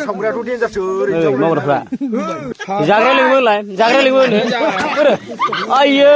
संग्रायाथ' देन्जारसो ओरै मावग्राफ्रा जाग्रा लिंबो नो आइयो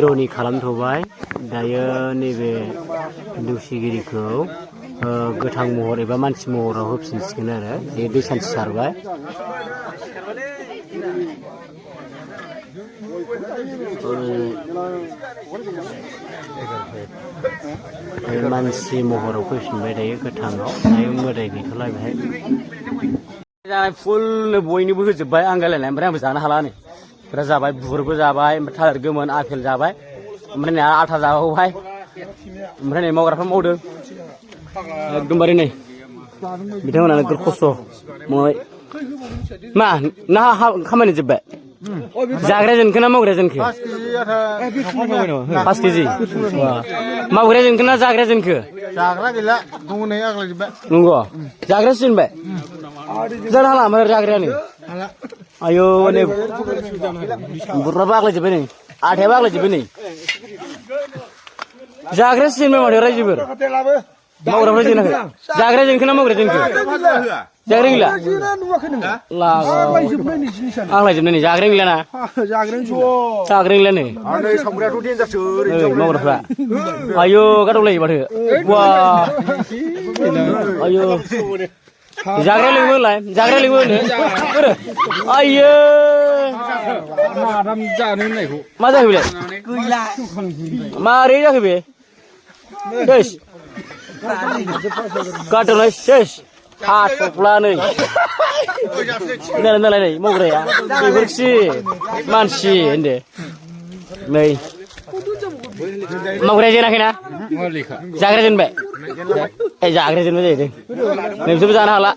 भिडिअनि खालामथ'बाय दायो नैबे दौसिगिरिखौ गोथां महर एबा मानसि महराव होफिनसिगोन आरो जे दै सान्थि सारबाय मानसि महराव फैफिनबाय दायो गोथाङाव दायो मोदाय गैथ'ला बेहाय जानाय फुलनो बयनोबो होजोबबाय आंगायलायनाय ओमफ्राय आंबो जानो हाला नै बिराद जाबाय बुरबो जाबाय ओमफ्राय थालिर गोमोन आपेल जाबाय ओमफ्राय नै आथा जाबावबाय ओमफ्राय नै मावग्राफ्रा मावदों एकदमबारे नै बिथांमोना नोगोद खस्थ' मावबाय मा ना खामानि जोब्बाय जाग्रा जोनखो ना मावग्रा जोनखो 5 केजि मावग्रा जोनखो ना जाग्रा जोनखो जाग्रा गैला दङ नै आग्लायजोब्बाय नंगौ जाग्रासो दोनबाय जानो हाला ओमफ्राय जाग्रायानो आयौ नै बुरफ्राबो आग्लायजोब्बाय नै आथायाबो आग्लायजोब्बाय नै जाग्रासो दोनबाय माथो रायजोफोर मावग्राफ्रा जेनाखै जाग्रा जोनखो ना मावग्रा जोनखो जाग्रा गैला आग्लायजोबनाय नै जाग्रा गैला ना जाग्रा गैला नै मावग्राफ्रा आयौ गादबलायो माथो वा आयौ जाग्रा लिंबोलाय जाग्रा लिंबो आयो मा जाखो बेलाय मारै जाखो बे सेस गादबनाय सेस हाथफ्ला नै नालाय नै मावग्राया बेफोरखि मानसि होनदो नै मावग्राया जेनाखैना जाग्रा जेनबाय जाग्रा जेनबाय जाहैदों नोंसोरबो जानो हाला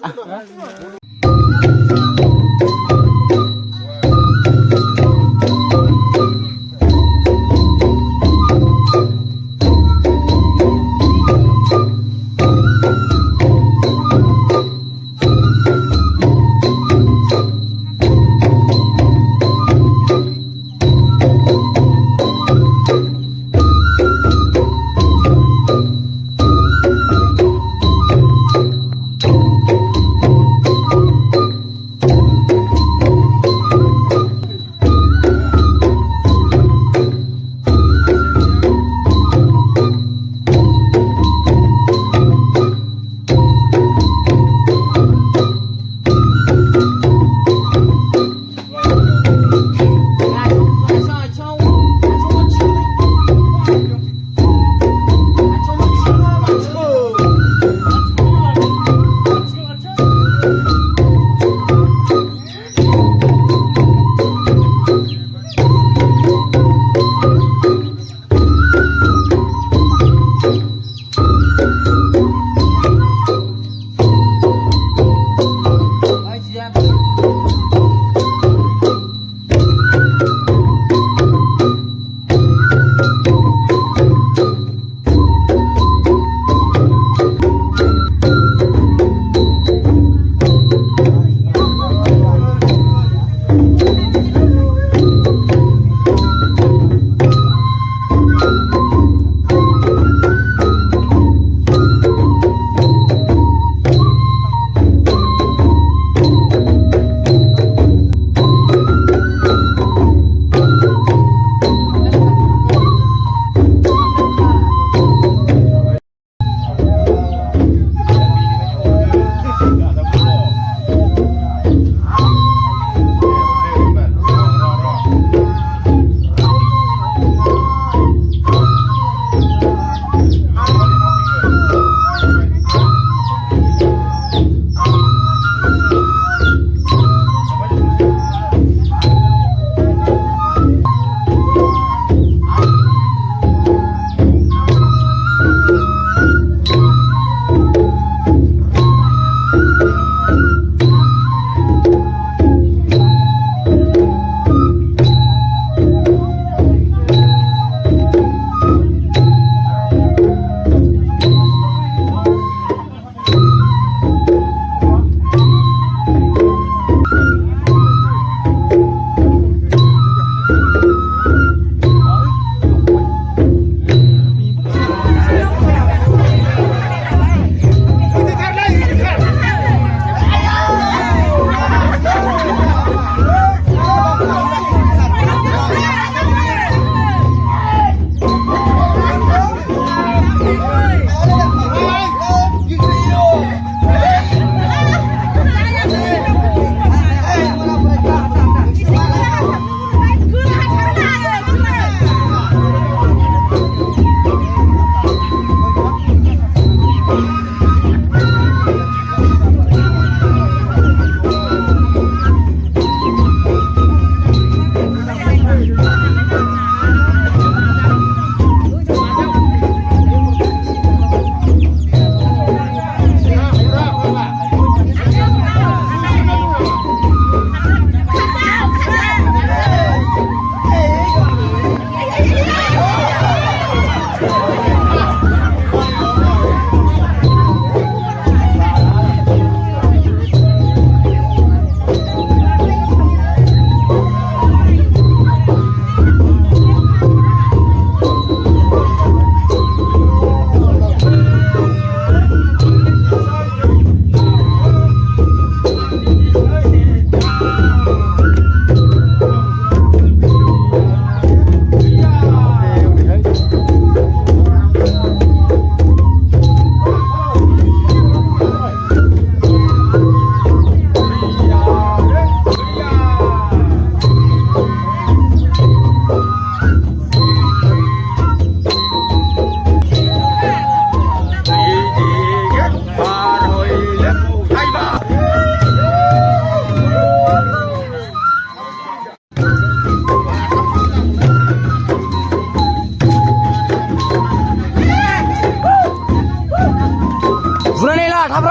बुनानै ला थाब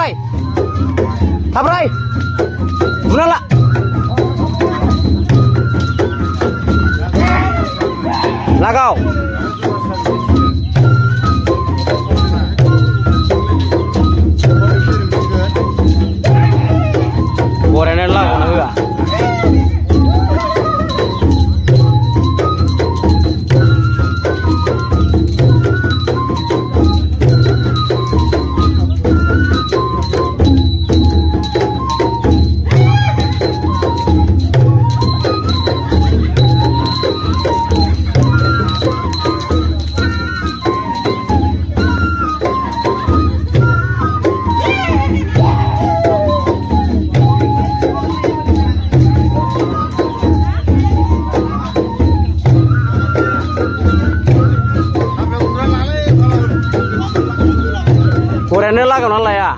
राय बुना ला लागाव बरायनानै लागावना होआ बरायनानै लागावना लाया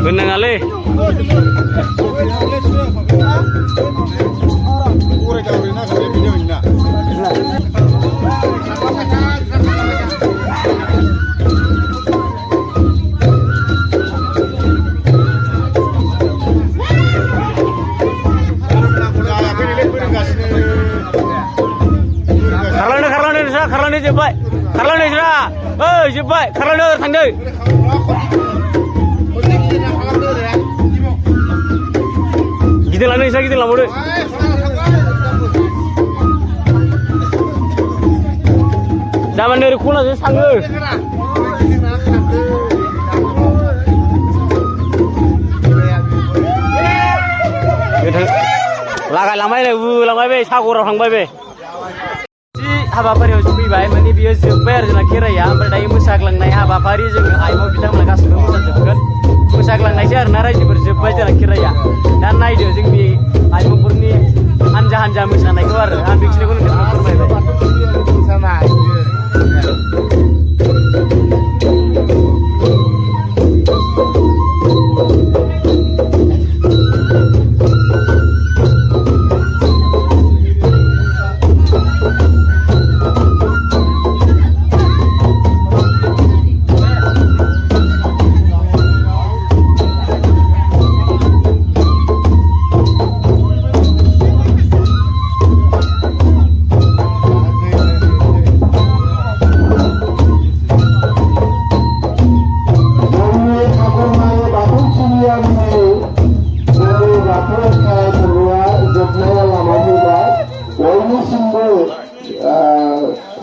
Benangale. Karlane jebay. Karlane sira. Jebay. Karlane thangde. Gitu lah nih, saya gitu lah murid. Zaman dari kuna sih sanggup. Laga lamai nih, lamai be, sakurang hang be. Si habafari harus fैबाय माने बियो जोब्बाय आरो जोंना खेराइया ओमफ्राय दायो मोसाग्लांनाय हाबाफारि जोङो आइमो बिथांमोना गासिबो मोसाजोबगोन मोसाग्लांनायसै आरोना रायजोफोर जोब्बाय जोंना खेराइया दा नायदो जोंनि आइमोफोरनि हानजा मोसानायखौ आरो आं बेखिनिखौ नोंथांनो फोरमायबाय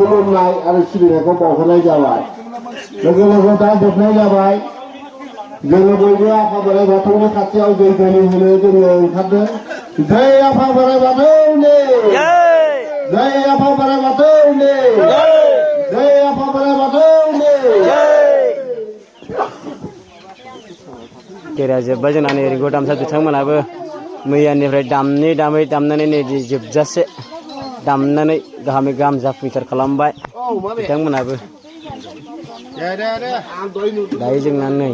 खुलुमनाय आरो सिबिनायखौ बावहरनाय जाबाय लोगो दा जोबनाय जाबाय जोङो बयबो आफा बोराइ बाथौनि खाथियाव जै बोलि होनो जोङो ओंखारदों जै आफा बोराइ बाथौनि जै आफा बोराइ बाथौनि जै आफा बोराइ बाथौनि खेराइया जोब्बाय जोंना नै रिंगु दामसा बिथांमोनाबो मैयानिफ्राय दामनानै नै जोबजासे दामनानै गाहामै गाहाम जाफुंसार खालामबाय बिथांमोनाबो दायो जोंना नै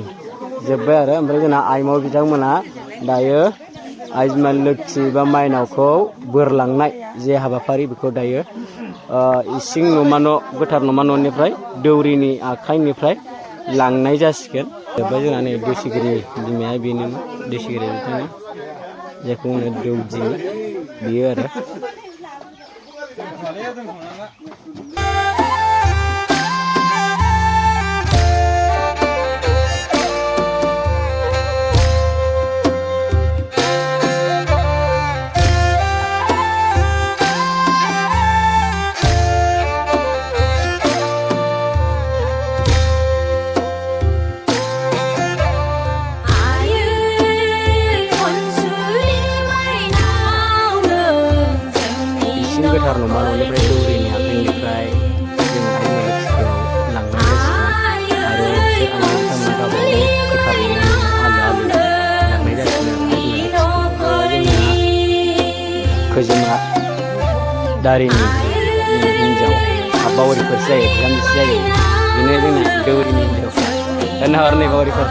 जोब्बाय आरो ओमफ्राय जोंना आइमो बिथांमोना दायो आइ बिमा लोक्षि बा माइनावखौ बोर लांनाय जे हाबाफारि बेखौ दायो इसिं न'मा न' गोथार न'मा न'निफ्राय दौरिनि आखाइनिफ्राय लांनाय जासिगोन जोब्बाय जोंना नै दौसिगिरि बिमाया बेनो दौसिगिरि बिथांनि जायखौ होनो दौदिनि बियो आरो इसिं गोथार न'मा न'निफ्राय दौरिनि आखाइनिफ्राय जों आइ लोखिखौ लांनाय जासिगोन आरो बिसोर आइ बिथांमोना गावबागाव गोथार न'मा न'आव आलो आलो लांनाय जासिगोन आरो आइ लोखिखौ जोंना खैजोमा दारिनि हिन्जाव बावरिफोर जायो बिहामजो जायो बिदिनो जोंना दौरिनि हिन्जावफ्रा दाना हरनाय बावरिफोर